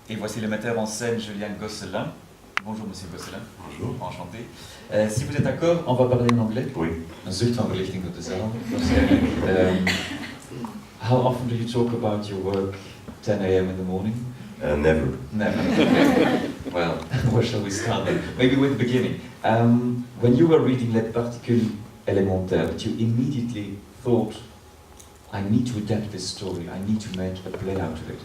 Et voici le metteur en scène Julien Gosselin. Bonjour Monsieur Gosselin. Bonjour. Enchanté. Si vous êtes d'accord, on va parler en anglais. Oui. Een zucht van verlichting op de zaal. How often do you talk about your work 10 a.m. in the morning? Never. Never. Well, where shall we start then? Maybe with the beginning. When you were reading Les particules, élementaires, but you immediately thought, I need to adapt this story, I need to make a play out of it.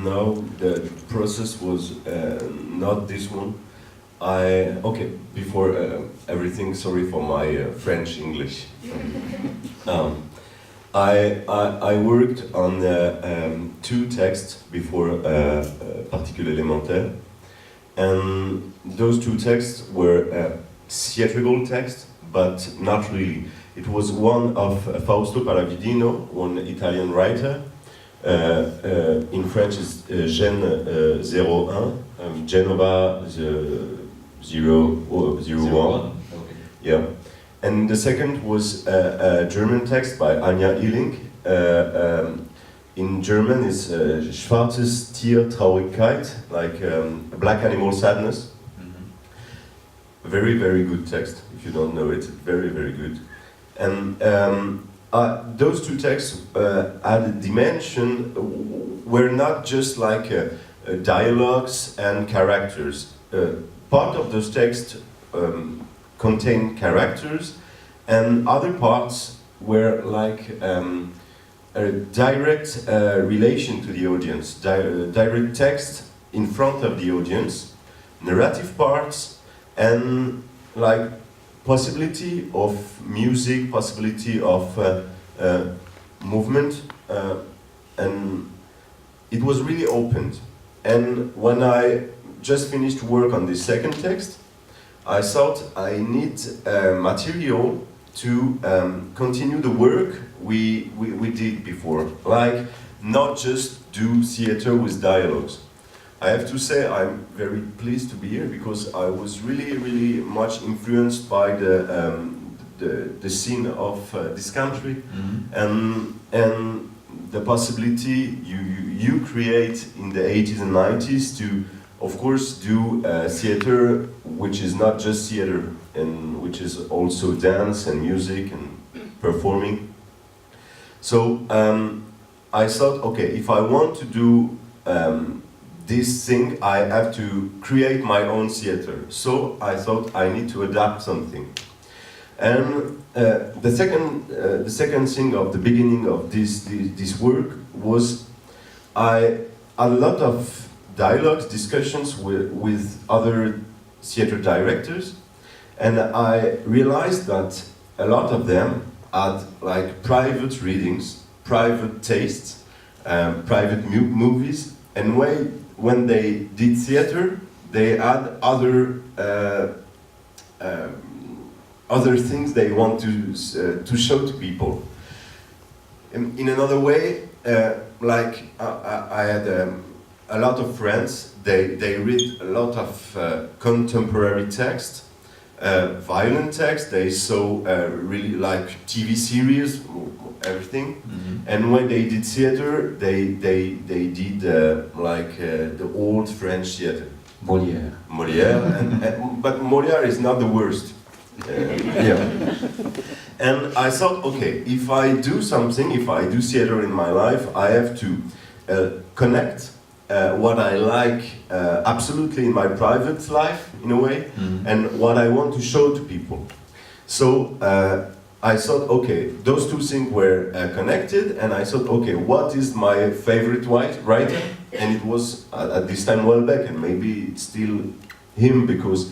No, the process was not this one. Before everything, sorry for my French English. I worked on two texts before particules élémentaires, and those two texts were theatrical texts, but not really. It was one of Fausto Paravidino, one Italian writer. In French is Gen 01, Genova 001. Okay. Yeah. And the second was a German text by Anja Illing. In German is Schwarzes Tier Traurigkeit, like black animal sadness. Mm-hmm. Very, very good text. If you don't know it, very, very good. And those two texts had a dimension, were not just like dialogues and characters. Part of those texts contain characters, and other parts were like a direct relation to the audience, direct text in front of the audience, narrative parts, and like possibility of music, possibility of movement, and it was really opened. And when I just finished work on this second text, I thought I need material to continue the work we did before, like not just do theater with dialogues. I have to say I'm very pleased to be here because I was really much influenced by the scene of this country, Mm-hmm. and the possibility you create in the 80s and 90s to, of course, do theater which is not just theater and which is also dance and music and performing. So I thought, okay, if I want to do this thing, I have to create my own theater. So I thought I need to adapt something. And the second thing of the beginning of this work was I had a lot of dialogues, discussions with other theater directors, and I realized that a lot of them had like private readings, private tastes, private movies, and when they did theater, they had other things they want to show to people. In another way, like I had a lot of friends. They read a lot of contemporary text, violent text. They saw really like TV series, everything. Mm-hmm. And when they did theater, they did like the old French theater. Molière. Molière, but Molière is not the worst. Yeah. And I thought, okay, if I do something, if I do theater in my life, I have to connect what I like absolutely in my private life, in a way, and what I want to show to people. So I thought, okay, those two things were connected, and I thought, okay, what is my favorite writer? And it was at this time Houellebecq, and maybe it's still him because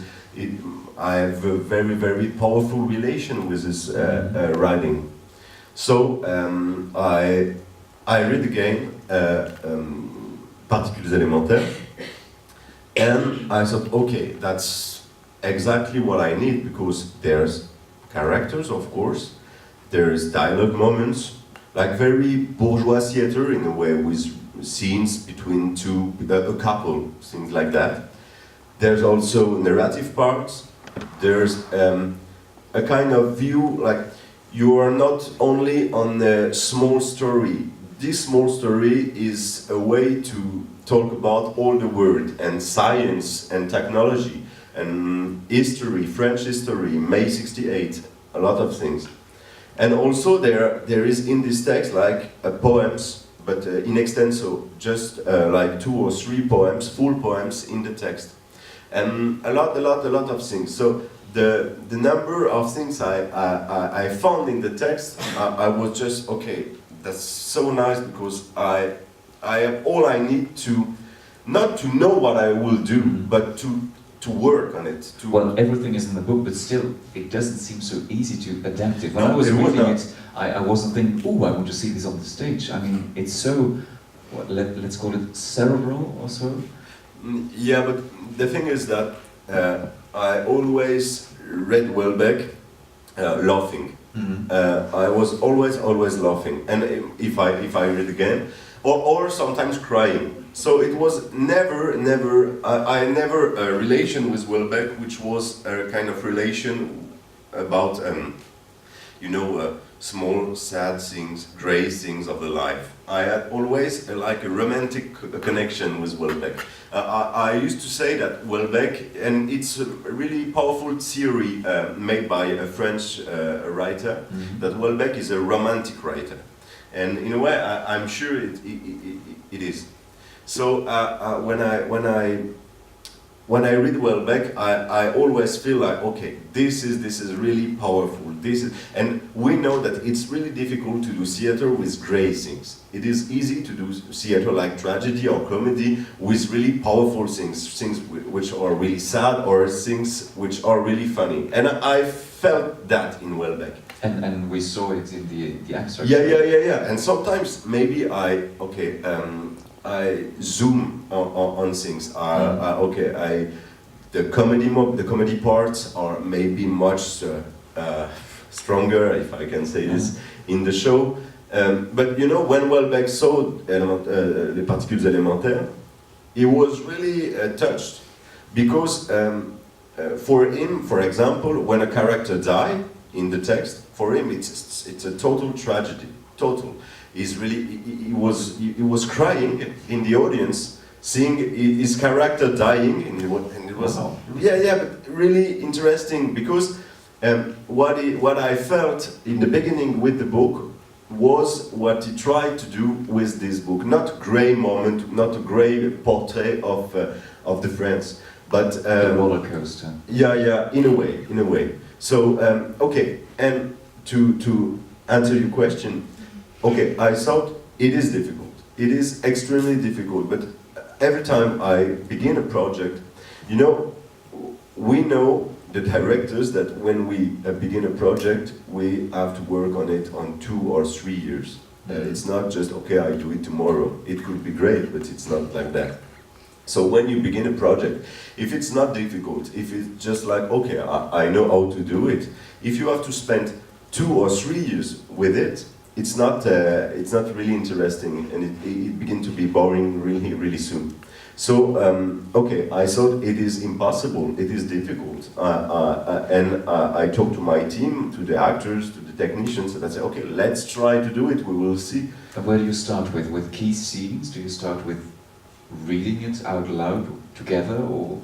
I have a very powerful relation with his writing. So I read again Particules élémentaires, and I thought, okay, that's exactly what I need because there's characters, of course, there's dialogue moments, like very bourgeois theater in a way with scenes between a couple, things like that. There's also narrative parts. There's a kind of view, like you are not only on a small story this small story is a way to talk about all the world and science and technology and history, French history, May 68, a lot of things. And also there is in this text like poems, but in extenso, just like 2 or 3 poems, full poems in the text. And a lot of things. So the number of things I found in the text, I was just, okay, that's so nice, because I have all I need to, not to know what I will do, but to work on it. Well, everything is in the book, but still, it doesn't seem so easy to adapt it. When I was reading it, I wasn't thinking, oh, I want to see this on the stage. I mean, it's so, let's call it cerebral or so. Yeah, but the thing is that I always read Houellebecq laughing. I was always laughing, and if I read again, or sometimes crying. So it was never I never a relation with Houellebecq which was a kind of relation about small sad things, grey things of the life. I had always like a romantic connection with Houellebecq. I used to say that Houellebecq, and it's a really powerful theory made by a French writer, that Houellebecq is a romantic writer, and in a way I'm sure it is. So when I read Houellebecq, I always feel like, okay, this is really powerful. And we know that it's really difficult to do theater with grey things. It is easy to do theater like tragedy or comedy with really powerful things which are really sad, or things which are really funny. And I felt that in Houellebecq. And we saw it in the excerpt. Yeah. And sometimes maybe I zoom on things. The comedy parts are maybe much stronger, if I can say this, in the show. But you know, when Houellebecq saw les particules élémentaires, he was really touched, because for him, for example, when a character dies in the text, for him it's a total tragedy, total. He was crying in the audience, seeing his character dying, and it was but really interesting, because what I felt in the beginning with the book was what he tried to do with this book. Not grey moment, not a grey portrait of the friends, but a roller coaster. Yeah, in a way. So okay, and to answer your question. Okay, I thought it is difficult. It is extremely difficult, but every time I begin a project, you know, we know, the directors, that when we begin a project, we have to work on it on 2 or 3 years. It's not just, okay, I do it tomorrow. It could be great, but it's not like that. So when you begin a project, if it's not difficult, if it's just like, okay, I know how to do it, if you have to spend 2 or 3 years with it, it's not really interesting, and it begins to be boring really soon. So okay, I thought it is impossible, it is difficult, and I talked to my team, to the actors, to the technicians, and I said, okay, let's try to do it. We will see. And where do you start with? With key scenes? Do you start with reading it out loud together, or?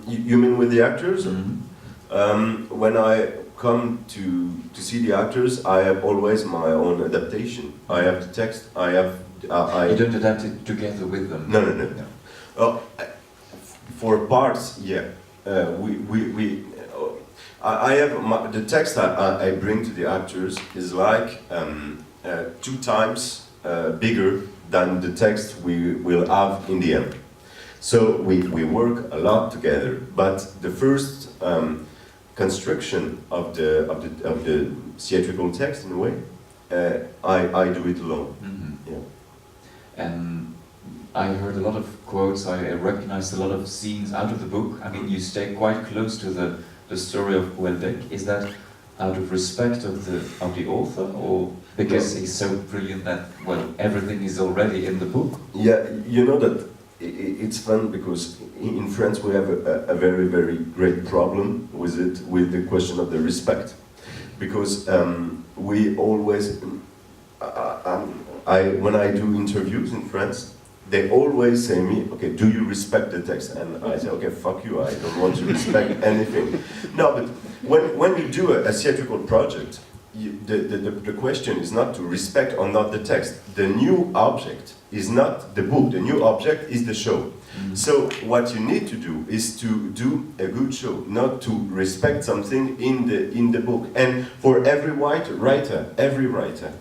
You mean with the actors? When I come to see the actors, I have always my own adaptation. I have the text, You don't adapt it together with them? No. For parts, yeah. I have the text I bring to the actors is like 2 times bigger than the text we will have in the end. So we work a lot together, but the first construction of the theatrical text, in a way, I do it alone. Yeah. And I heard a lot of quotes. I recognized a lot of scenes out of the book. I mean, you stay quite close to the story of Houellebecq. Is that out of respect of the author, or because he's so brilliant that, well, everything is already in the book? Yeah, you know that it's fun, because in France we have a very, very great problem with it, with the question of the respect, because we always when I do interviews in France, they always say me, okay, do you respect the text? And I say, okay, fuck you, I don't want to respect anything. No, but when you do a theatrical project, the question is not to respect or not the text. The new object is not the book, the new object is the show. So what you need to do is to do a good show, not to respect something in the book. And for every writer.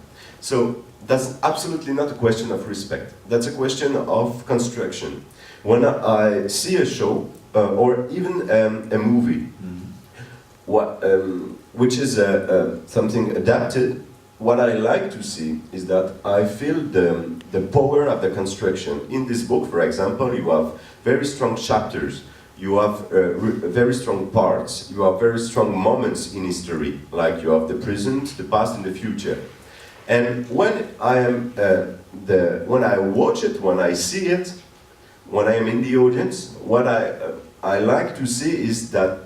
So that's absolutely not a question of respect. That's a question of construction. When I see a show or even a movie, which is something adapted, what I like to see is that I feel the power of the construction. In this book, for example, you have very strong chapters, you have very strong parts, you have very strong moments in history, like you have the present, the past, and the future. And when when I watch it, when I see it, when I am in the audience, what I like to see is that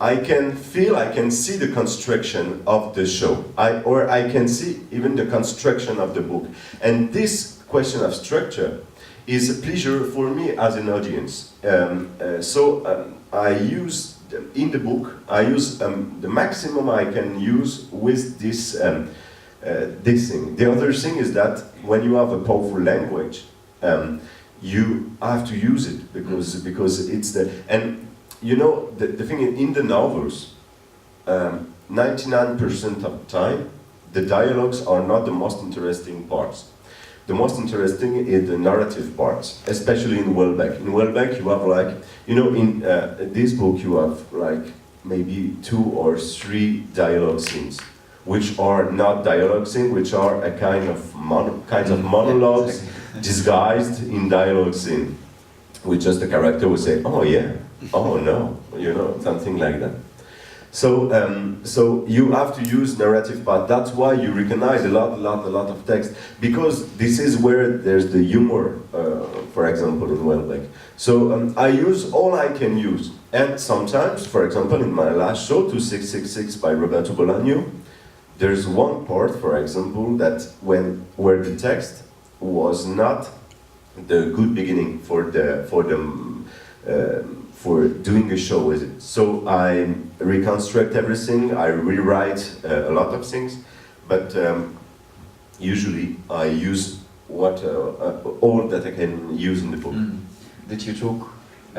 I can see the construction of the show, or I can see even the construction of the book. And this question of structure is a pleasure for me as an audience. I use, in the book, I use the maximum I can use with this thing. The other thing is that when you have a powerful language, you have to use it because it's the... And you know, the thing in the novels, 99% of the time, the dialogues are not the most interesting parts. The most interesting is the narrative parts, especially in Houellebecq. In Houellebecq, you have like, you know, in this book, you have like maybe 2 or 3 dialogue scenes, which are not dialogue scenes, which are a kind of monologues disguised in dialogue scene, with just the character will say, oh yeah, oh no, you know, something like that. So, so you have to use narrative part. That's why you recognize a lot of text, because this is where there's the humor, for example, in Houellebecq. So I use all I can use. And sometimes, for example, in my last show, 2666 by Roberto Bolaño, there's one part, for example, that where the text was not the good beginning for doing a show with it. So I reconstruct everything, I rewrite a lot of things, but usually I use all that I can use in the book. Did you talk?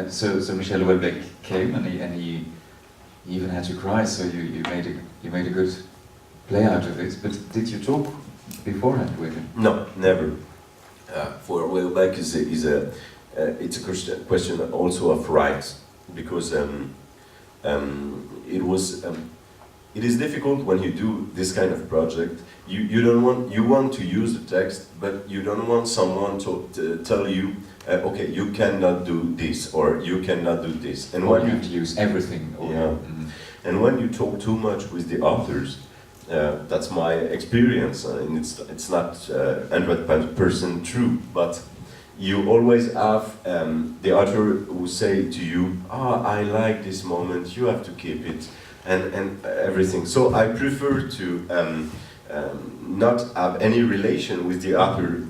So Michel Houellebecq came and he even had to cry. So you made a good play out of it. But did you talk beforehand with him? No, never. For Houellebecq it's a question also of rights, because it is difficult when you do this kind of project. You want to use the text, but you don't want someone to tell you, okay, you cannot do this or you cannot do this. And when you have to use everything. Or, yeah. And when you talk too much with the authors, that's my experience, and it's not 100% true, but you always have the author who say to you, I like this moment, you have to keep it, and everything. So I prefer to not have any relation with the author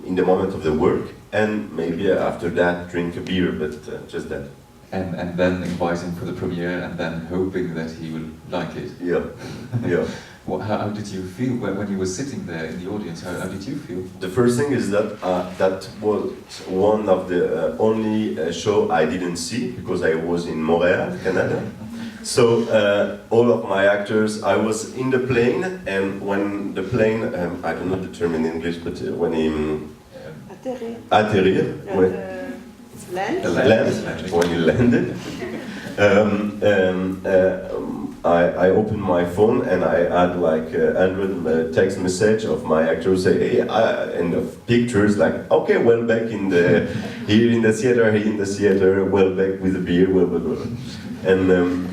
in the moment of the work, and maybe after that drink a beer, but just that. And then invite him for the premiere, and then hoping that he will like it. Yeah, yeah. How did you feel when you were sitting there in the audience? How did you feel? The first thing is that that was one of the only show I didn't see, because I was in Montreal, Canada. So all of my actors, I was in the plane, and when the plane, I don't know the term in English, but when he atterrir, when he landed, I opened my phone and I had like 100 text message of my actors say, hey, and of pictures like, okay, Houellebecq here in the theater, Houellebecq with a beer, blah, blah, blah. And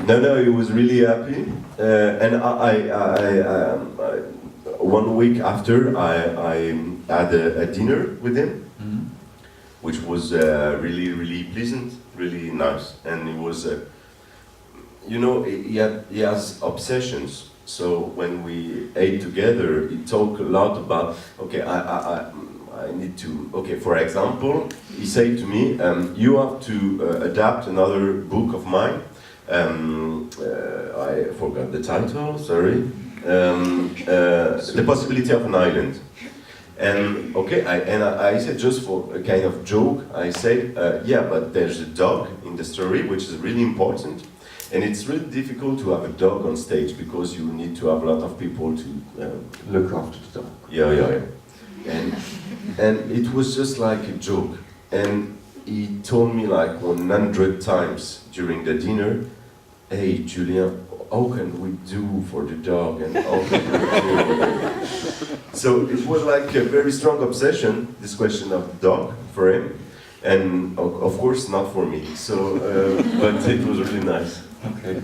no, he was really happy. And I 1 week after, I had a dinner with him, which was really pleasant, really nice. And it was, you know, he has obsessions. So when we ate together, he talked a lot about, okay, I need to, okay, for example, he said to me, you have to adapt another book of mine. I forgot the title, sorry. The Possibility of an Island. And okay, I said, just for a kind of joke, I said, yeah, but there's a dog in the story, which is really important. And it's really difficult to have a dog on stage because you need to have a lot of people to Look after the dog. yeah. And it was just like a joke. And he told me like 100 times during the dinner, hey, Julien, how can we do for the dog? And how can we do? So it was like a very strong obsession, this question of dog for him. And of course not for me. So, but it was really nice. Okay.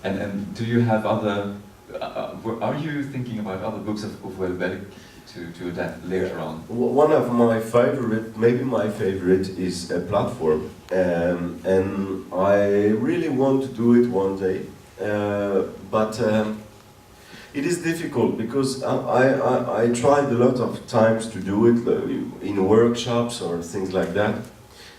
And do you have other? Are you thinking about other books of Houellebecq to adapt later on? One of my favorite, maybe my favorite, is a platform, and I really want to do it one day, but it is difficult because I tried a lot of times to do it in workshops or things like that.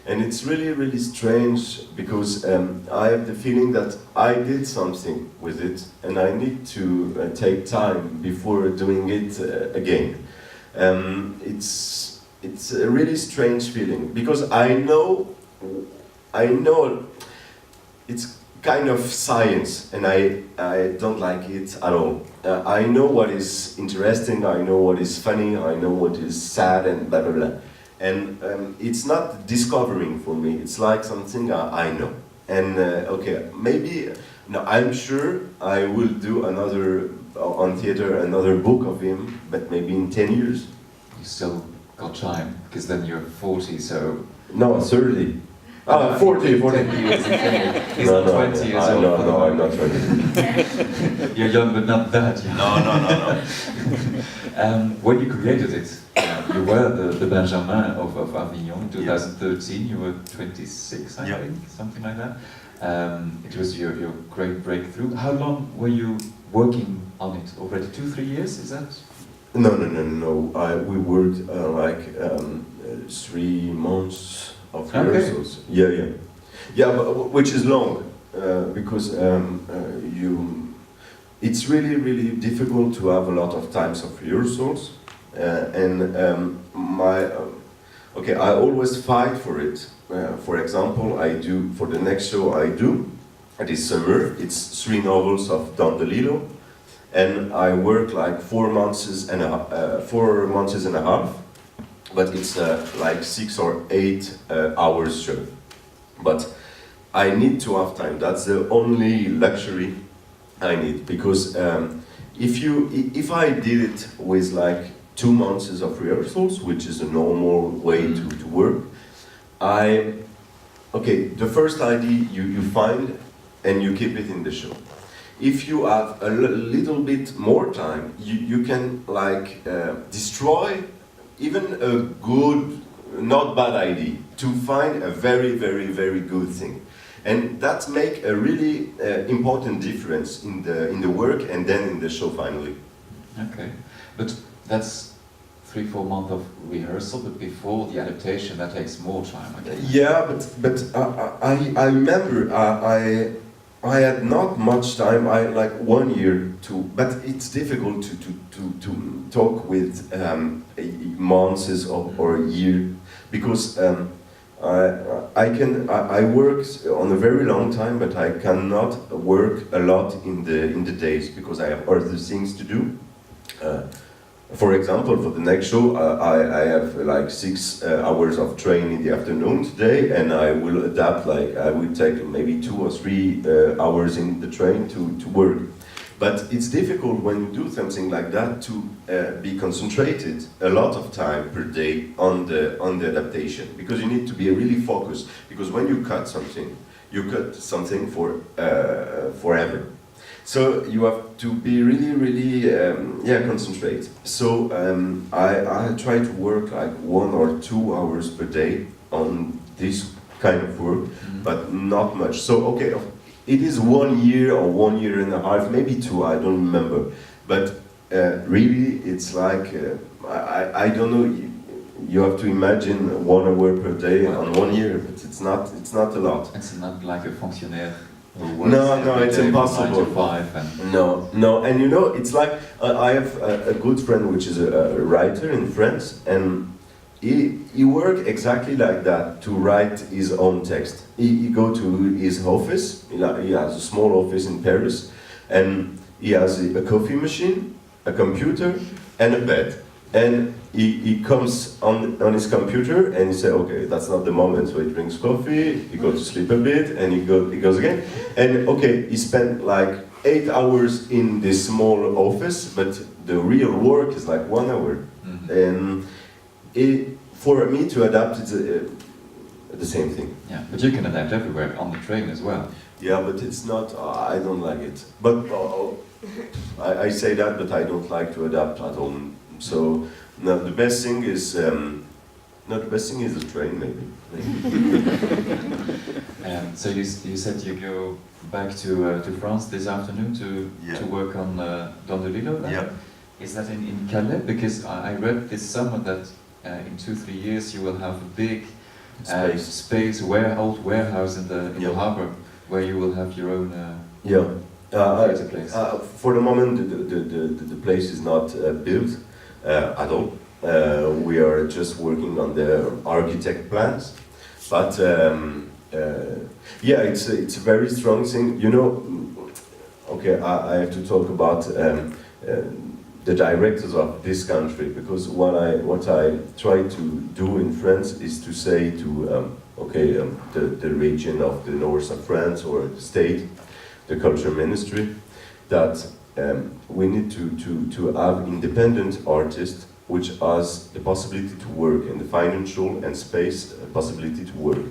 And it's really strange because I have the feeling that I did something with it and I need to take time before doing it again. It's a really strange feeling because I know it's kind of science and I don't like it at all. I know what is interesting, I know what is funny, I know what is sad and blah blah blah. And it's not discovering for me, it's like something I know. And okay, maybe, no, I'm sure I will do another, on theater, another book of him, but maybe in 10 years. You still got time, because then you're 40, so... No, 30. 40. He's No, not 20 years old. No, I'm not 20. You're young, but not that young. No. When you created it, you were the Benjamin of Avignon in 2013. You were 26, I think, something like that. It was your great breakthrough. How long were you working on it? Already 2-3 years, is that? No. We worked 3 months of rehearsals. Okay. Yeah, but, which is long because it's really difficult to have a lot of times of rehearsals. I always fight for it. For example, I do for the next show I do this summer. It's 3 novels of Don DeLillo, and I work like 4 months and a half. But it's like 6 or 8 hours show. But I need to have time. That's the only luxury I need because if I did it with like 2 months of rehearsals, which is a normal way to work, the first idea you find and you keep it in the show. If you have a little bit more time, you can like destroy even a good, not bad idea to find a very good thing. And that make a really important difference in the work and then in the show finally. Okay, but that's 3-4 months of rehearsal, but before the adaptation that takes more time, I guess. Yeah, but I remember I had not much time. I like 1 year but it's difficult to talk with months or a year because I work on a very long time, but I cannot work a lot in the days because I have other things to do. For example, for the next show, I have like 6 hours of train in the afternoon today, and I will adapt, like I will take maybe 2 or 3 hours in the train to work. But it's difficult when you do something like that to be concentrated a lot of time per day on the adaptation, because you need to be really focused, because when you cut something for forever. So you have to be really concentrate. So I try to work like 1 or 2 hours per day on this kind of work, but not much. So okay, it is 1 year or 1 year and a half, maybe 2, I don't remember. But really, it's like, I don't know, you have to imagine 1 hour per day on 1 year, but it's not a lot. It's not like a fonctionnaire who works No, it's impossible. 9 to 5 and No, and you know, it's like, I have a good friend which is a writer in France, and he worked exactly like that to write his own text. He go to his office, he has a small office in Paris, and he has a coffee machine, a computer, and a bed. And he comes on his computer and he says, okay, that's not the moment, so he drinks coffee, he goes to sleep a bit, and he goes again. And okay, he spent like 8 hours in this small office, but the real work is like 1 hour. And for me to adapt, it's the same thing. yeah, but you can adapt everywhere on the train as well. Yeah, but it's not, I don't like it. But I say that, but I don't like to adapt at all. So, no, the best thing is, no, the best thing is the train, maybe. So you said you go back to France this afternoon to work on Dans de Lilo then? Yeah. Is that in Calais? Because I read this summer that in 2-3 years you will have a big old warehouse in the harbour where you will have your own theatre place. For the moment, the place is not built at all. We are just working on the architect plans, but yeah, it's a very strong thing. You know, okay, I have to talk about the directors of this country, because what I try to do in France is to say to the region of the north of France or the state, the culture ministry, that we need to have independent artists which has the possibility to work and the financial and space possibility to work.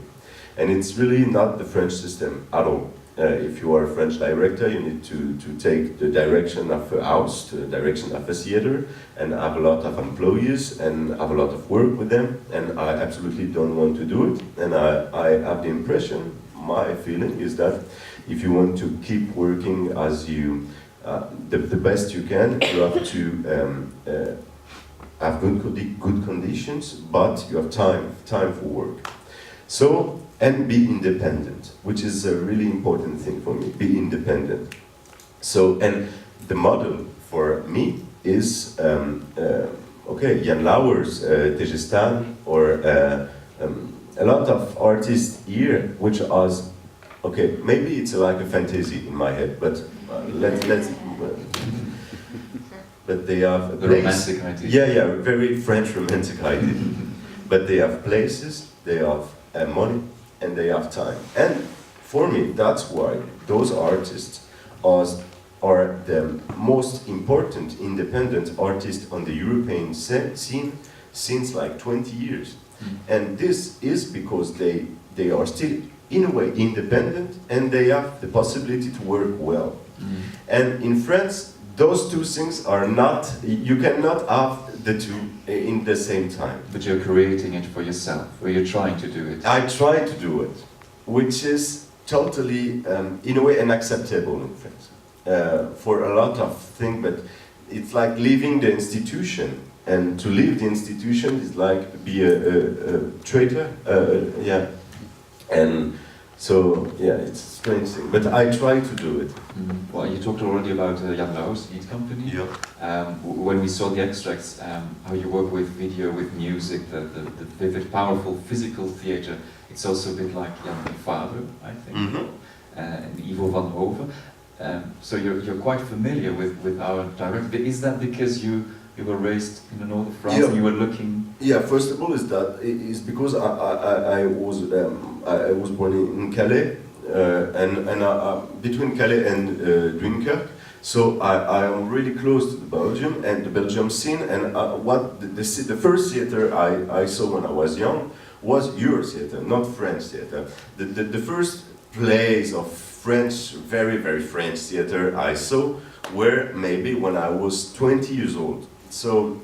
And it's really not the French system at all. If you are a French director, you need to take the direction of a house, the direction of a theater, and have a lot of employees and have a lot of work with them. And I absolutely don't want to do it. And I have the impression, my feeling is that if you want to keep working as you, the best you can, you have to have good conditions, but you have time for work. So, and be independent, which is a really important thing for me, be independent. So, and the model for me is, Jan Lauwers, Tegestan, or a lot of artists here, which are, okay, maybe it's like a fantasy in my head, but let's but they have a the place. romantic idea. Yeah, very French romantic idea. But they have places, they have money, and they have time. And for me, that's why those artists are the most important independent artists on the European scene since like 20 years. And this is because they are still, in a way, independent, and they have the possibility to work well. And in France, those two things are not, you cannot have the two in the same time. But you're creating it for yourself, or you're trying to do it. I try to do it, which is totally, in a way, unacceptable in France. For a lot of things, but it's like leaving the institution. And to leave the institution is like be a traitor, yeah. And so, yeah, it's a strange thing, but I try to do it. Well, you talked already about Jan Lauwers' Eat Company. Yeah. When we saw the extracts, how you work with video, with music, the vivid, powerful physical theatre, it's also a bit like Jan de Vader, I think, and Ivo van Hoven. So you're quite familiar with our director. Is that because you were raised in the north of France and you were looking? Yeah, first of all, is because I was born in Calais, and between Calais and Dunkirk, so I am really close to Belgium and the Belgium scene. And what the first theater I saw when I was young was your theater, not French theater. The first plays of French, very French theater I saw were maybe when I was 20 years old. So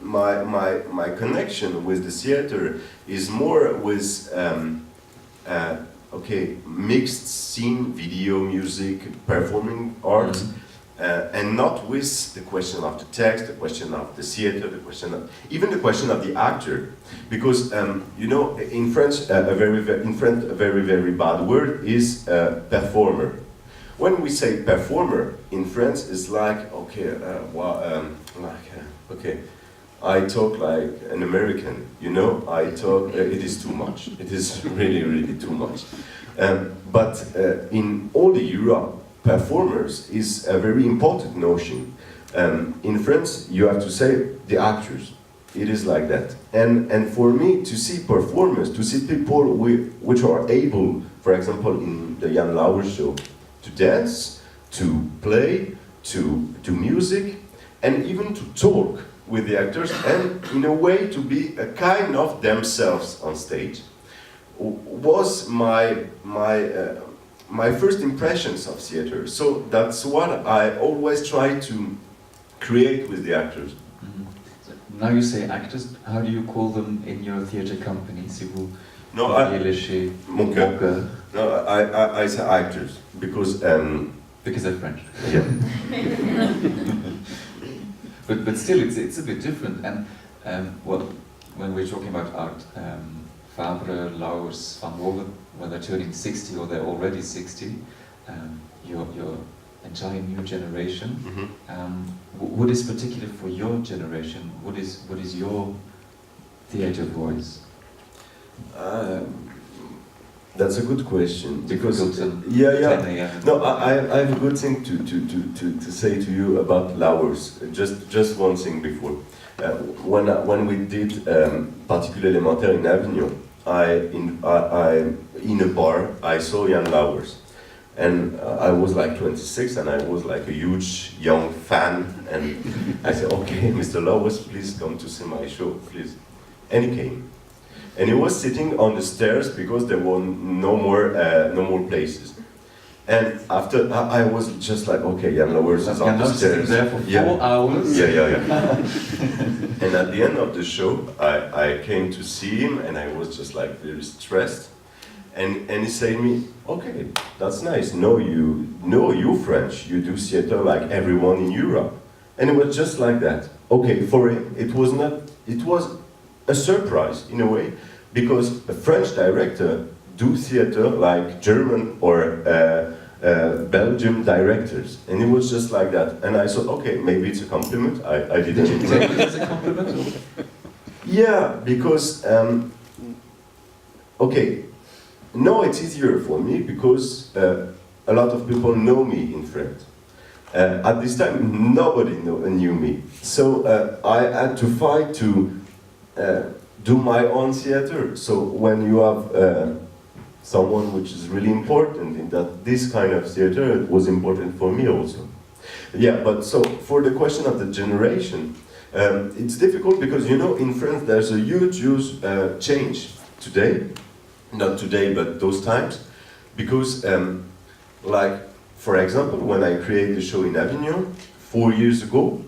my connection with the theater is more with okay, mixed scene, video, music, performing art, and not with the question of the text, the question of the theater, the question of, even the question of the actor, because you know, in French, a very bad word is performer. When we say performer in France, it's like okay, okay. I talk like an American, you know, I talk, it is too much. It is really too much. But in all the Europe, performers is a very important notion. In France, you have to say the actors. It is like that. And for me, to see performers, to see people which are able, for example, in the Jan Lauer show, to dance, to play, to do music, and even to talk with the actors, and in a way to be a kind of themselves on stage, was my first impressions of theater. So that's what I always try to create with the actors. So now you say actors, how do you call them in your theater company? Si vous pouviez, lécher, mon coeur. No, I say actors because they're French. Yeah. But still, it's a bit different. And well, when we're talking about art, Fabre, Lauwers, Van Woven, when they're turning 60 or they're already 60, your entire new generation. What is particular for your generation? What is your theatre voice? That's a good question because yeah. No, I have a good thing to say to you about Lauwers. Just one thing before. When we did particules élémentaires in Avignon, in a bar I saw Jan Lauwers, and I was like 26 and I was like a huge young fan, and I said, okay, Mr. Lauwers, please come to see my show, please. And he came. And he was sitting on the stairs because there were no more places. And after, I was just like, okay, Jan Lauwers is on the stairs. There for 4 hours. Yeah. And at the end of the show, I came to see him, and I was just like very stressed. And he said to me, okay, that's nice. No, you French, you do theater like everyone in Europe. And it was just like that. Okay, for him, it was a surprise in a way, because a French director do theater like German or Belgian directors, and it was just like that. And I thought, okay, maybe it's a compliment. I didn't take it as a compliment? Yeah, because okay, now it's easier for me because a lot of people know me in France. At this time, nobody knew me, so I had to fight to do my own theater. So when you have someone which is really important in this kind of theater, it was important for me also. Yeah, but so for the question of the generation, it's difficult because, you know, in France there's a huge change today, not today but those times, because like for example, when I created the show in Avignon 4 years ago,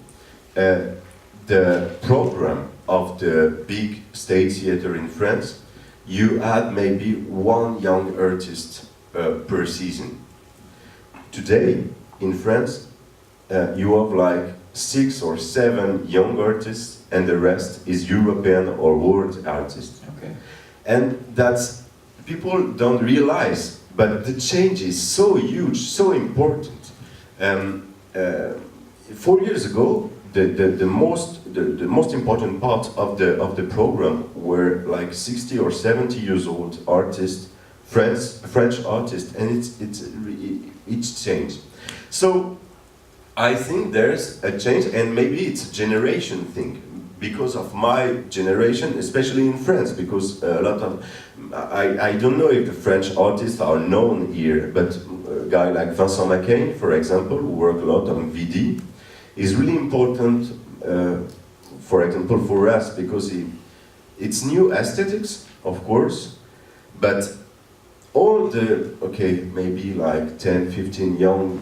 the program of the big state theater in France, you had maybe one young artist per season. Today, in France, you have like 6 or 7 young artists, and the rest is European or world artists. Okay. And that's, people don't realize, but the change is so huge, so important. 4 years ago, the most important part of the program were like 60 or 70 years old artists, French artists, and it's changed. So I think there's a change, and maybe it's a generation thing because of my generation, especially in France, because a lot of I don't know if the French artists are known here, but a guy like Vincent McCain, for example, who worked a lot on VD, is really important, for example, for us, because it's new aesthetics, of course, but all the, okay, maybe like 10, 15 young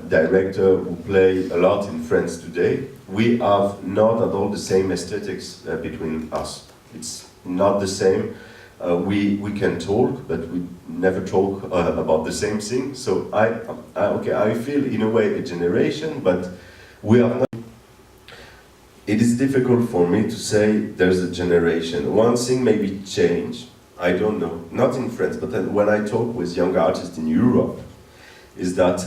directors who play a lot in France today, we have not at all the same aesthetics between us. It's not the same. we can talk, but we never talk about the same thing. So I feel in a way a generation, but we are not. It is difficult for me to say there's a generation. One thing maybe change, I don't know, not in France, but then when I talk with young artists in Europe, is that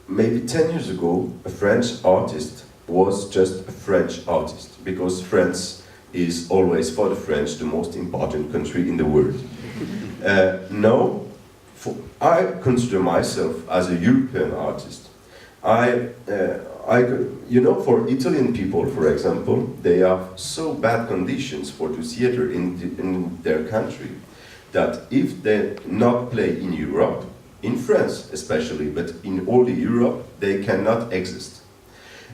maybe 10 years ago, a French artist was just a French artist, because France is always, for the French, the most important country in the world. Now, I consider myself as a European artist. You know, for Italian people, for example, they have so bad conditions for the theater in their country that if they not play in Europe, in France especially, but in all the Europe, they cannot exist.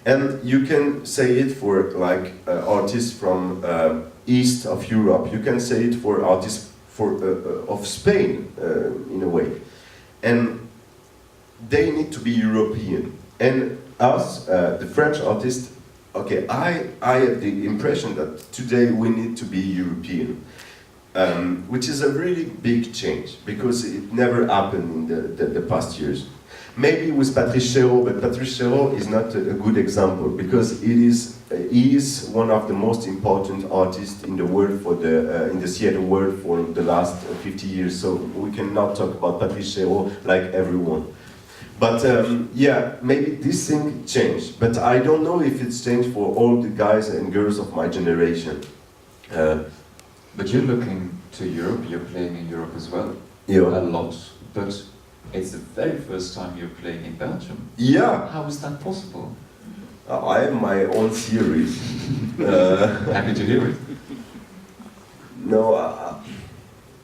And you can say it for like artists from east of Europe. You can say it for artists of Spain, in a way. And they need to be European. And us, the French artists, okay, I have the impression that today we need to be European, which is a really big change, because it never happened in the past years. Maybe with Patrice Chéreau, but Patrice Chéreau is not a good example, because he is one of the most important artists in the world in the theater world for the last 50 years. So we cannot talk about Patrice Chéreau like everyone. But yeah, maybe this thing changed, but I don't know if it's changed for all the guys and girls of my generation. But you're looking to Europe, you're playing in Europe as well, Yeah. a lot, but it's the very first time you're playing in Belgium. Yeah, How is that possible? I have my own theories. Happy to hear it. No,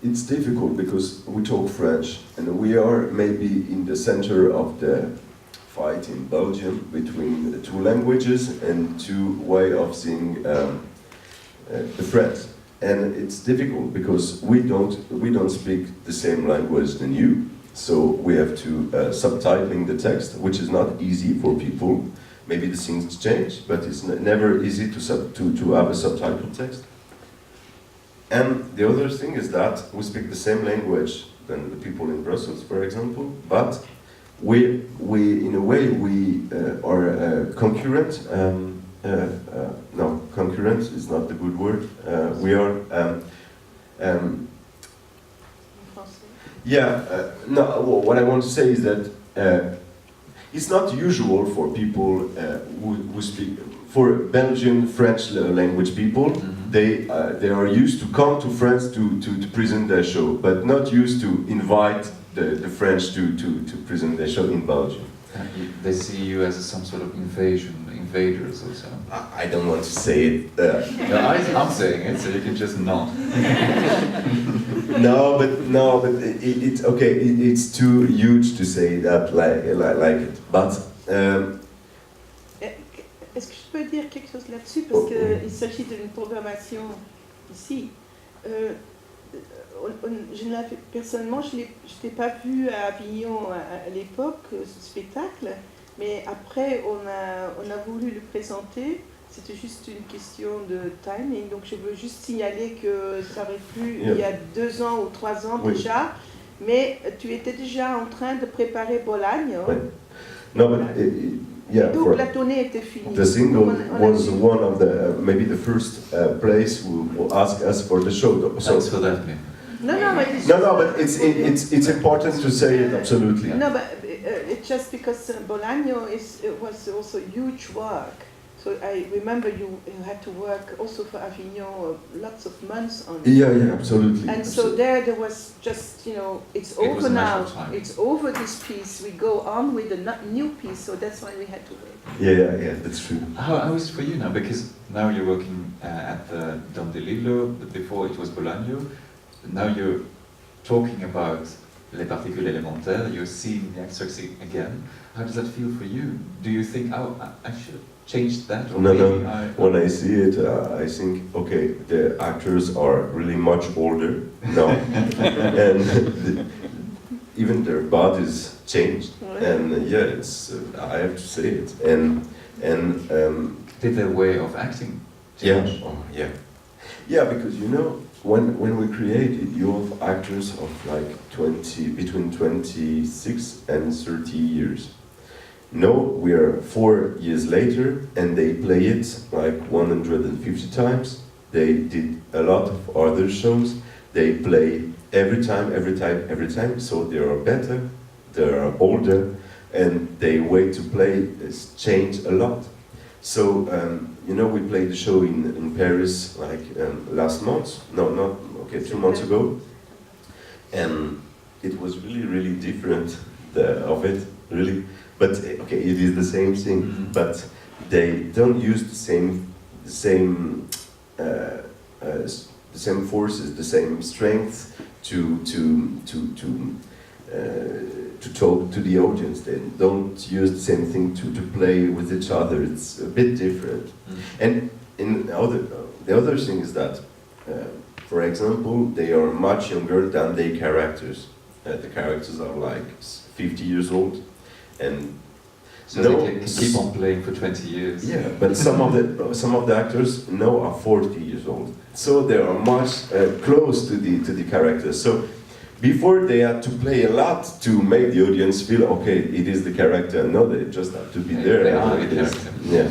it's difficult because we talk French, and we are maybe in the center of the fight in Belgium between the two languages and two way of seeing the French. And it's difficult because we don't speak the same language than you, so we have to subtitling the text, which is not easy for people. Maybe the things change, but it's never easy to have a subtitled text. And the other thing is that we speak the same language than the people in Brussels, for example, but we in a way, we are concurrent. No, concurrent is not the good word. We are. No. What I want to say is that it's not usual for people who speak. For Belgian French language people, they are used to come to France to present their show, but not used to invite the French to present their show in Belgium. They see you as some sort of invaders or so. I don't want to say it. No, I'm saying it, so you can just nod. No, but it's okay. It's too huge to say that like it. But. Est-ce que je peux dire quelque chose là-dessus, parce qu'il s'agit d'une programmation ici. Personnellement, je n'ai pas vu à Avignon à l'époque, ce spectacle, mais après on a voulu le présenter. C'était juste une question de timing, donc je veux juste signaler que ça aurait pu il y a 2 ans ou 3 ans déjà, mais tu étais déjà en train de préparer Bologne. Oui. Non, mais yeah, donc la tournée était finie. deSingel was one of the maybe the first place who asked us for the show. So Thanks for that. but it's important to say it absolutely. No, but it's just because Bologne was also huge work. So I remember you had to work also for Avignon lots of months on it. Yeah, absolutely. And so there was just, it's over now. It's over this piece. We go on with a new piece, so that's why we had to wait. Yeah, that's true. How is it for you now? Because now you're working at the deSingel, but before it was Bologne. Now you're talking about les particules élémentaires, you're seeing the abstract again. How does that feel for you? Do you think, I should have changed that? Or No. When I see it, I think, okay, the actors are really much older now, and even their bodies changed. And yeah, it's I have to say it. And did their way of acting yeah, change? yeah. Yeah, because you know, when we created, you have actors of like between 26 and 30 years. No, we are 4 years later, and they play it like 150 times. They did a lot of other shows. They play every time, so they are better, they are older, and their way to play has changed a lot. So, you know, we played the show in Paris like last month, no, not, okay, 2 months ago, and it was really different of it, really, but okay, it is the same thing, but they don't use the same forces, the same strength to talk to the audience. They don't use the same thing to play with each other. It's a bit different. And the other thing is that, for example, they are much younger than their characters. The characters are like 50 years old, and so they can keep on playing for 20 years. Yeah, but some of the actors now are 40 years old, so they are much close to the characters. So before they had to play a lot to make the audience feel okay, it is the character. No, they just have to be there. They are the character. Yeah.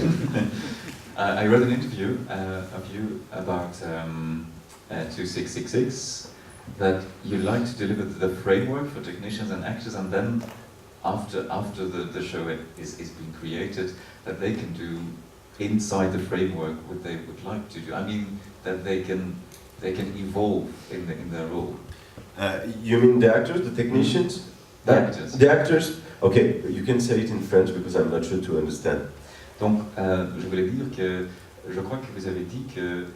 I read an interview of you about 2666, that you like to deliver the framework for technicians and actors, and then after the show is being created, that they can do inside the framework what they would like to do. I mean, that they can evolve in their role. You mean the actors, the technicians? The actors. The actors. Okay, you can say it in French because I'm not sure to understand. Donc, je voulais dire que je crois que vous avez dit que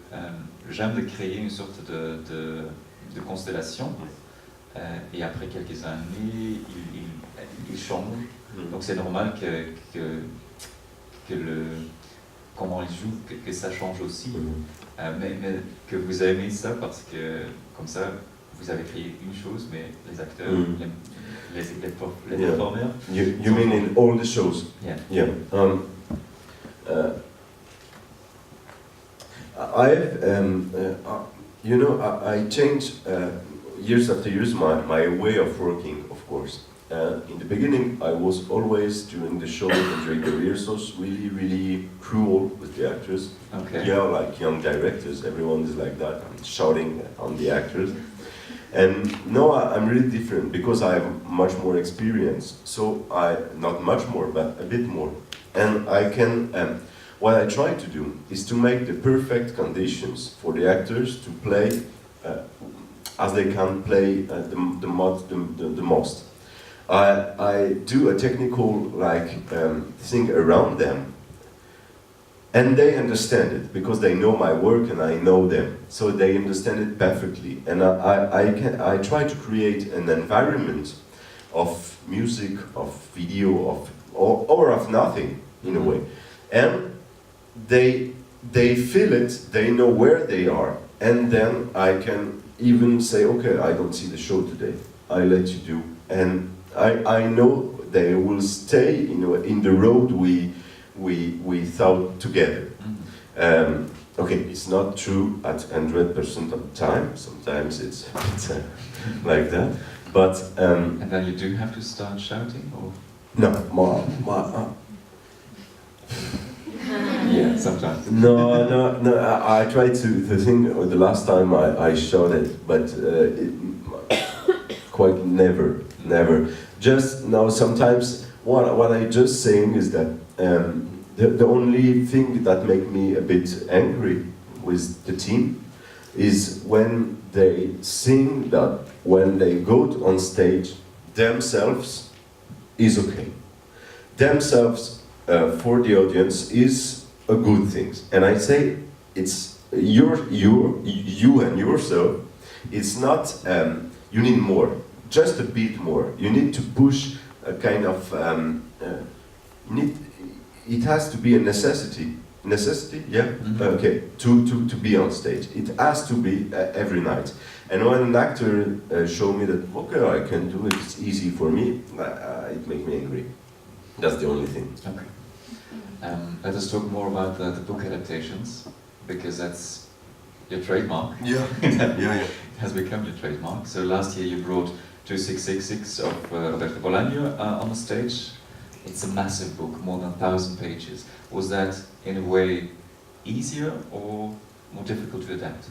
j'aime de créer une sorte de constellation, et après quelques années, il change. Donc c'est normal que comment ils jouent, que ça change aussi. Mais que vous aimez ça parce que comme ça, vous avez créé une chose, mais les acteurs, les performers. You mean in all the shows? Yeah. Yeah. You know, I change years after years my way of working, of course. In the beginning, I was always, during the show and during the rehearsals, really cruel with the actors. Okay. Yeah, like young directors, everyone is like that, shouting on the actors. And now I'm really different because I have much more experience. So not much more, but a bit more. And I can, what I try to do is to make the perfect conditions for the actors to play as they can play the most. I do a technical thing around them, and they understand it because they know my work and I know them, so they understand it perfectly. And I try to create an environment of music, of video, or of nothing in a way, and they feel it. They know where they are, and then I can even say, okay, I don't see the show today. I let you do, and I know they will stay in the road we thought together. Okay, it's not true at 100% of the time. Sometimes it's like that, but and then you do have to start shouting, or no, yeah, sometimes. No. I tried to think. The last time I shouted, but quite never. Just now, sometimes what I just saying is that the only thing that make me a bit angry with the team is when they sing that when they go on stage themselves is okay. Themselves for the audience is a good thing, and I say it's you and yourself. It's not you need more. Just a bit more. You need to push a kind of. It has to be a necessity. Necessity, yeah. Okay. To be on stage, it has to be every night. And when an actor show me that okay, I can do it. It's easy for me. It makes me angry. That's the only thing. Okay. Let us talk more about the book adaptations, because that's your trademark. Yeah, It yeah. has become your trademark. So last year you brought 2666 of Roberto Bolaño on the stage. It's a massive book, more than 1,000 pages. Was that in a way easier or more difficult to adapt?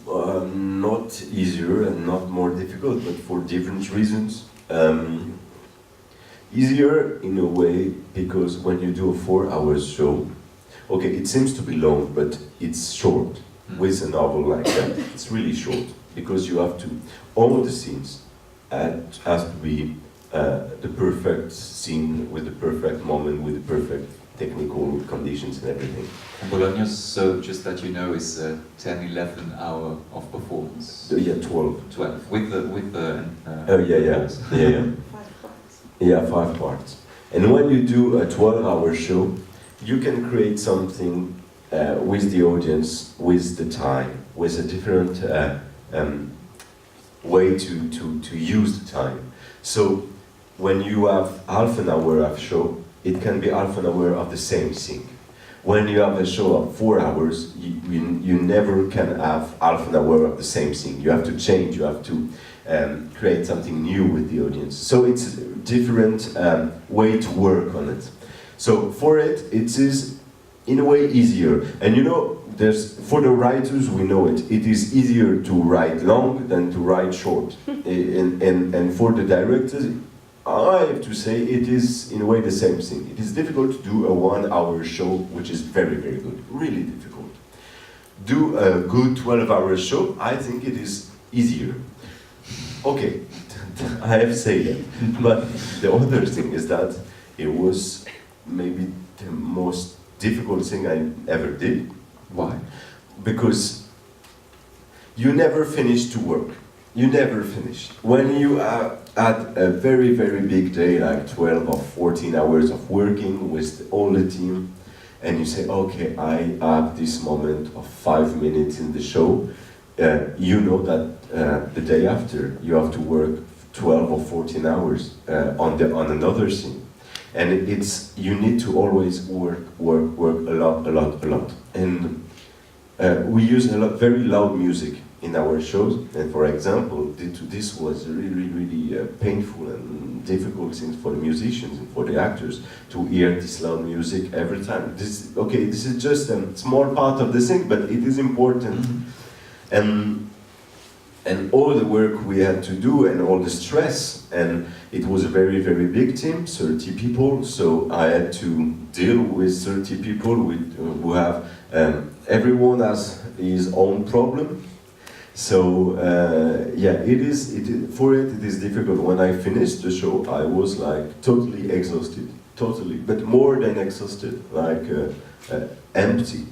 Not easier and not more difficult, but for different reasons. Easier in a way because when you do a 4-hour show, okay, it seems to be long, but it's short. With a novel like that, it's really short because you have to, all the scenes has to be the perfect scene with the perfect moment, with the perfect technical conditions and everything. And Bologna, so just that you know, is 10-11 hour of performance. Yeah, 12. 12 with the. Oh yeah. 5 parts. Yeah, 5 parts. And when you do a 12-hour show, you can create something with the audience, with the time, with a different way to use the time. So when you have half an hour of show, it can be half an hour of the same thing. When you have a show of 4 hours, you never can have half an hour of the same thing. You have to change, you have to create something new with the audience. So it's a different way to work on it. So for it is in a way easier. And you know, for the writers, we know it. It is easier to write long than to write short. and for the directors, I have to say it is in a way the same thing. It is difficult to do a 1-hour show, which is very, very good. Really difficult. Do a good 12-hour show, I think it is easier. Okay, I have said that. But the other thing is that it was maybe the most difficult thing I ever did. Why? Because you never finish to work. You never finish. When you had a very, very big day, like 12 or 14 hours of working with all the team, and you say, okay, I have this moment of 5 minutes in the show, you know that the day after you have to work 12 or 14 hours on another scene. And you need to always work a lot. And we use very loud music in our shows, and for example, this was really painful and difficult thing for the musicians and for the actors to hear this loud music every time. This is just a small part of the thing, but it is important. And all the work we had to do and all the stress, and it was a very, very big team, 30 people, so I had to deal with 30 people who have, everyone has his own problem. So it is difficult. When I finished the show, I was like totally exhausted, but more than exhausted, like empty.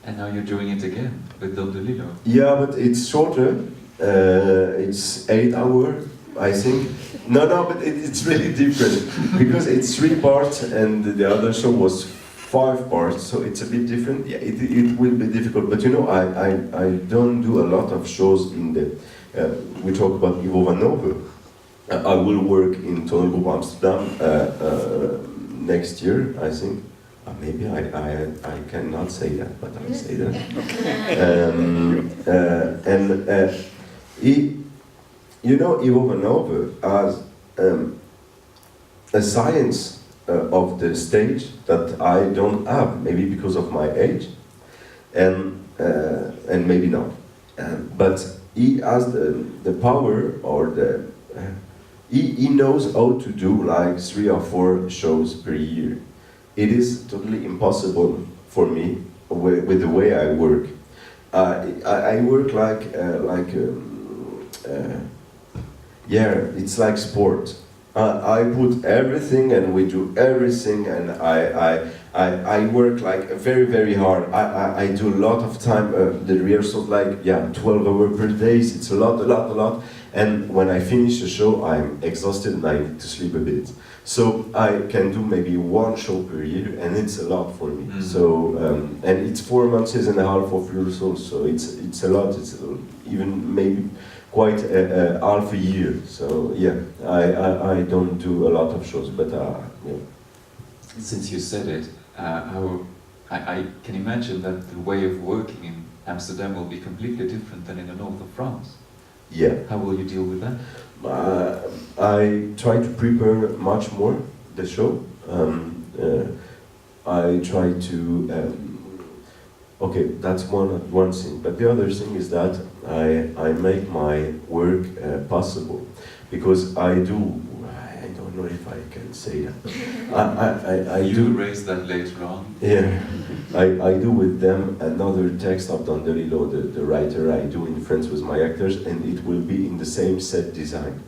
And now you're doing it again with Don DeLillo. Yeah, but it's shorter. It's 8 hours, I think. No, but it's really different because it's 3 parts and the other show was 5 parts, so it's a bit different. Yeah, it will be difficult, but you know, I don't do a lot of shows in the. We talk about Ivo van Over. I will work in Tonal Group Amsterdam next year, I think. Maybe I cannot say that, but I'll say that. You know, Ivo van Over has a science of the stage that I don't have, maybe because of my age, and maybe not. But he has the power, or he knows how to do like 3 or 4 shows per year. It is totally impossible for me with the way I work. I work it's like sport. I put everything and we do everything, and I work like very, very hard. I do a lot of time, the rehearsals, like 12 hours per day. It's a lot. And when I finish the show, I'm exhausted and I need to sleep a bit. So I can do maybe 1 show per year, and it's a lot for me. So and it's 4 months and a half of rehearsals, so it's a lot. It's even maybe quite half a year. So yeah, I don't do a lot of shows, but yeah. Since you said it, how I can imagine that the way of working in Amsterdam will be completely different than in the north of France. Yeah. How will you deal with that? I try to prepare much more the show. I try to. Okay, that's one thing. But the other thing is that I make my work possible, because I do. I don't know if I can say that. I You do raise that later on. Yeah, I do with them another text of deSingel, the writer I do in France with my actors, and it will be in the same set design.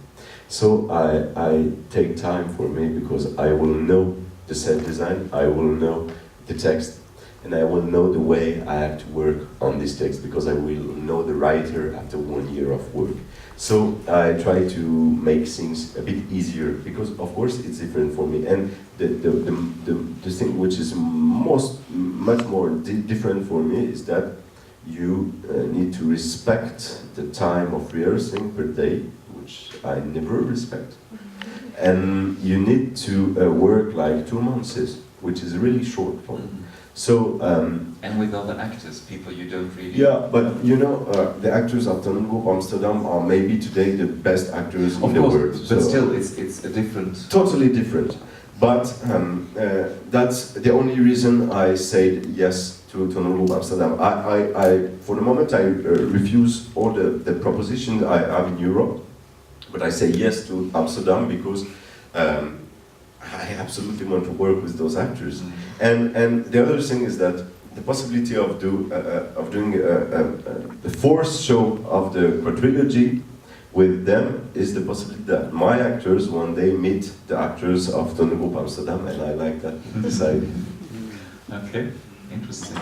So I take time for me, because I will know the set design, I will know the text, and I will know the way I have to work on this text, because I will know the writer after 1 year of work. So I try to make things a bit easier, because of course it's different for me. And the thing which is much more different for me is that you need to respect the time of rehearsing per day, which I never respect. And you need to work like 2 months, which is really short for me. So, and with other actors, people you don't really... Yeah, but you know, the actors of Tonengroep Amsterdam are maybe today the best actors in the world. But still, it's a different... Totally different. But that's the only reason I said yes to Tonengroep Amsterdam. For the moment, I refuse all the propositions I have in Europe, but I say yes to Amsterdam because I absolutely want to work with those actors. And the other thing is that the possibility of doing the fourth show of the quadrilogy with them is the possibility that my actors one day meet the actors of Tonengroep Amsterdam, and I like that design. Okay, interesting.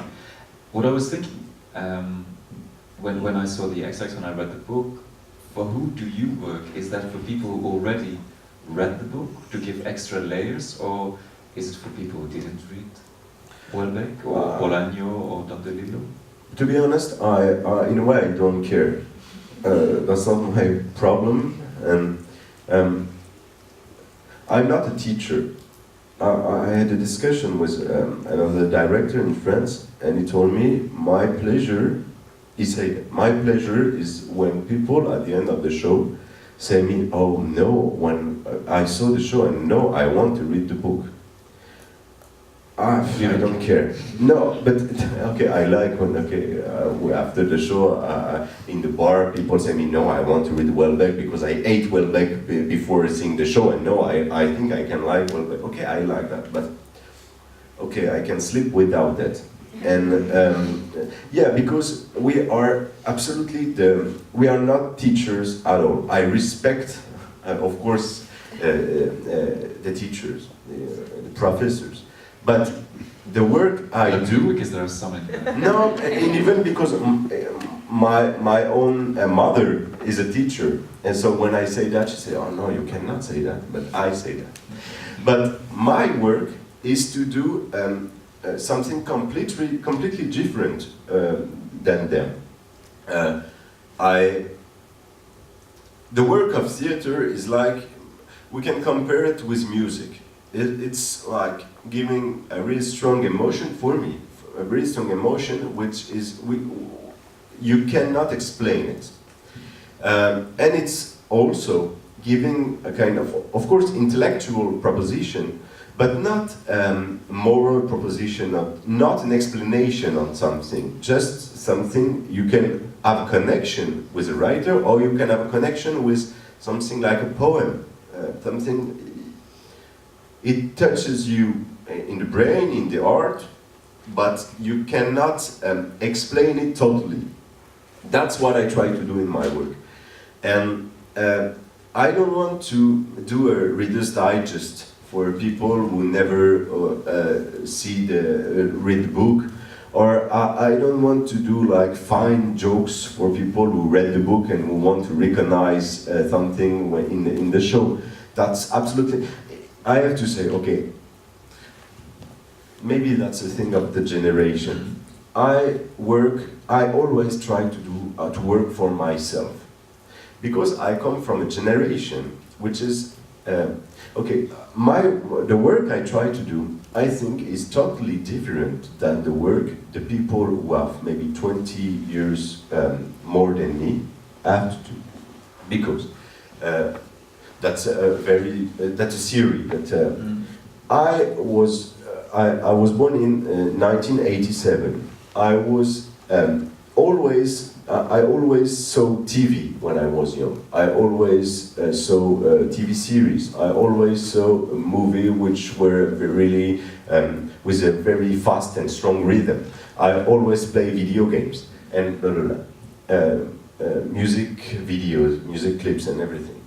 What I was thinking, when I saw the extracts, when I read the book, for who do you work? Is that for people who already read the book, to give extra layers, or is it for people who didn't read Houellebecq, or Bolaño, or deSingel? To be honest, I in a way, I don't care. That's not my problem, and I'm not a teacher. I had a discussion with another director in France, and he told me, he said, my pleasure is when people at the end of the show say me, oh no, when I saw the show and no, I want to read the book. I don't care. No, but okay, I like when after the show in the bar people say me, no, I want to read Houellebecq because I ate Houellebecq before seeing the show, and no, I think I can like Houellebecq. Okay, I like that, but okay, I can sleep without that. And yeah, because we are absolutely we are not teachers at all. I respect, of course, the teachers, the professors. But the work I do, because there are some in there. No, and even because my own mother is a teacher, and so when I say that, she says, "Oh no, you cannot say that," but I say that. But my work is to do something completely different than them. The work of theater is like, we can compare it with music. It's like giving a really strong emotion for me, a very strong emotion, which is you cannot explain it, and it's also giving a kind of course, intellectual proposition, but not moral proposition, not an explanation on something, just something you can have a connection with a writer, or you can have a connection with something like a poem, something. It touches you in the brain, in the art, but you cannot explain it totally. That's what I try to do in my work. And I don't want to do a Reader's Digest for people who never read the book, or I don't want to do like fine jokes for people who read the book and who want to recognize something in the show. That's absolutely... I have to say, okay, maybe that's a thing of the generation. I always try to work for myself, because I come from a generation which is, Okay, the work I try to do, I think, is totally different than the work the people who have maybe 20 years more than me have to do, because that's a theory that I was born in 1987. I always saw TV when I was young. I always saw TV series. I always saw a movie which were really with a very fast and strong rhythm. I always play video games and music videos, music clips and everything.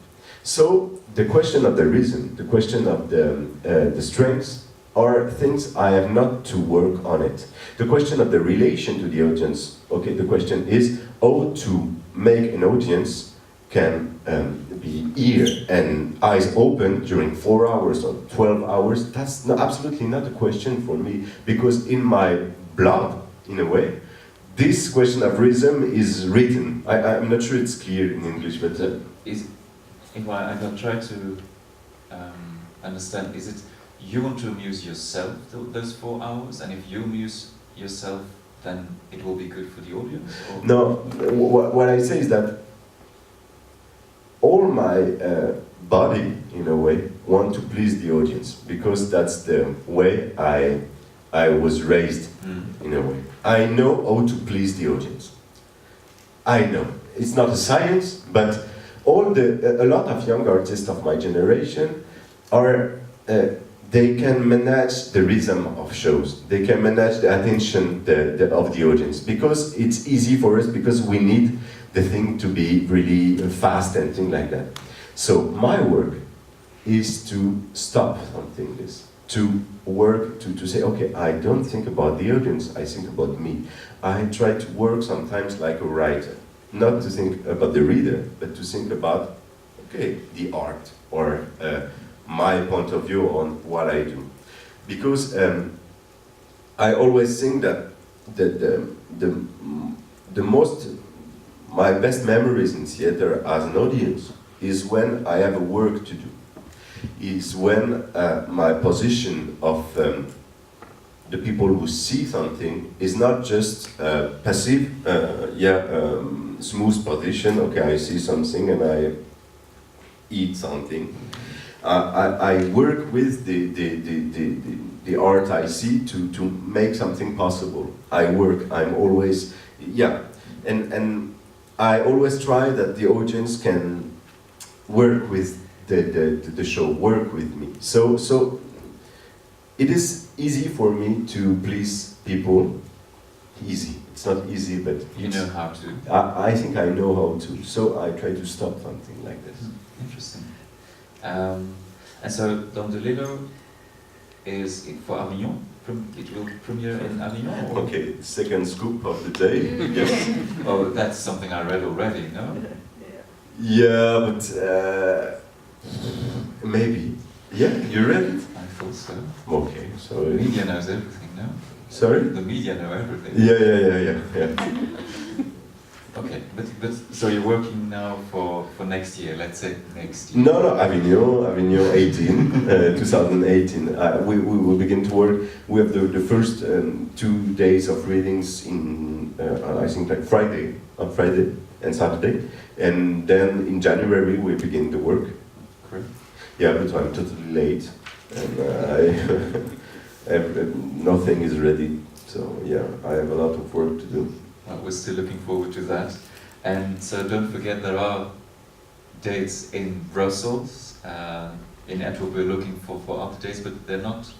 So the question of the rhythm, the question of the strengths, are things I have not to work on it. The question of the relation to the audience, okay, the question is how to make an audience can be ear and eyes open during 4 hours or 12 hours. That's absolutely not a question for me, because in my blood, in a way, this question of rhythm is written. I'm not sure it's clear in English, but... if I can try to understand, is it you want to amuse yourself those 4 hours, and if you amuse yourself, then it will be good for the audience? Or? No, what I say is that all my body, in a way, want to please the audience, because that's the way I was raised, in a way. I know how to please the audience. I know. It's not a science, but a lot of young artists of my generation are... they can manage the rhythm of shows. They can manage the attention of the audience, because it's easy for us, because we need the thing to be really fast and things like that. So my work is to stop something this, to work, to say, okay, I don't think about the audience, I think about me. I try to work sometimes like a writer, not to think about the reader, but to think about, okay, the art, or my point of view on what I do. Because I always think that my best memories in theater as an audience is when I have a work to do. Is when my position of the people who see something is not just passive, smooth position, okay, I see something and I eat something. I work with the art I see to make something possible. I'm always, and I always try that the audience can work with the show, work with me. So it is easy for me to please people. Easy. It's not easy, but you know how to. I think I know how to. So I try to stop something like this. Interesting. And so Don DeLillo is for Avignon. It will premiere in Avignon. Or? Okay, second scoop of the day. Yes. Oh, that's something I read already. No. Yeah, but maybe. Yeah, you read it. I thought so. Okay, so the media knows everything. No. Sorry. The media know everything. Yeah. Okay, but so you're working now for next year, let's say next year. No, Avignon 2018. We will begin to work. We have the first 2 days of readings in, I think, like Friday and Saturday. And then in January we begin the work. Correct. Yeah, but I'm totally late. And nothing is ready. So yeah, I have a lot of work to do. We're still looking forward to that. And so don't forget, there are dates in Brussels. In Antwerp we're looking for other dates, but they're not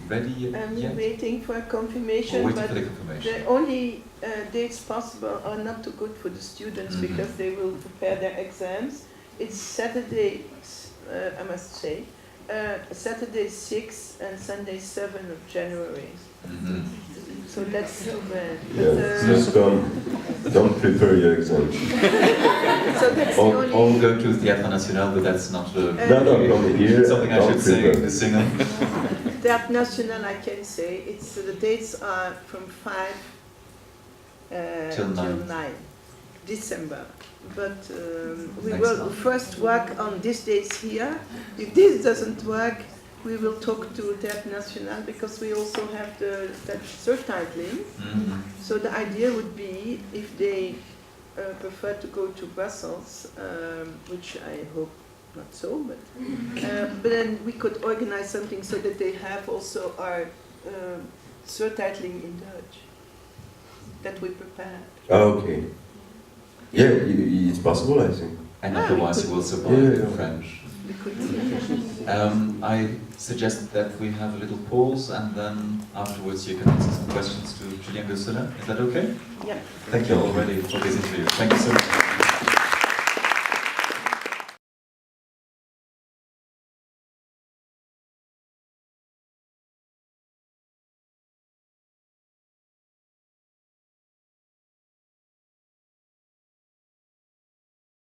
ready yet. I'm waiting for a confirmation, waiting but for the confirmation. the only dates possible are not too good for the students because they will prepare their exams. It's Saturday, I must say, Saturday 6 and Sunday 7 of January. So that's too bad. Please don't prepare your exams. So that's the only... All go to Theatre National, but that's not no, come here. Something I should say in the singer. Theatre National, I can say, the dates are from 5 till 9. December. But we Next will month. first work on these days here. If this doesn't work, we will talk to Théâtre National because we also have the Dutch subtitling. Mhm. So the idea would be if they prefer to go to Brussels, which I hope not so, but then we could organize something so that they have also our subtitling in Dutch that we prepared. Okay. Yeah, it's possible, I think. And Ah, otherwise we you will could- support Yeah, yeah. French. We could. I suggest that we have a little pause and then afterwards you can answer some questions to Julien Gosselin. Is that okay? Yeah. Thank you already for this interview. Thank you so much.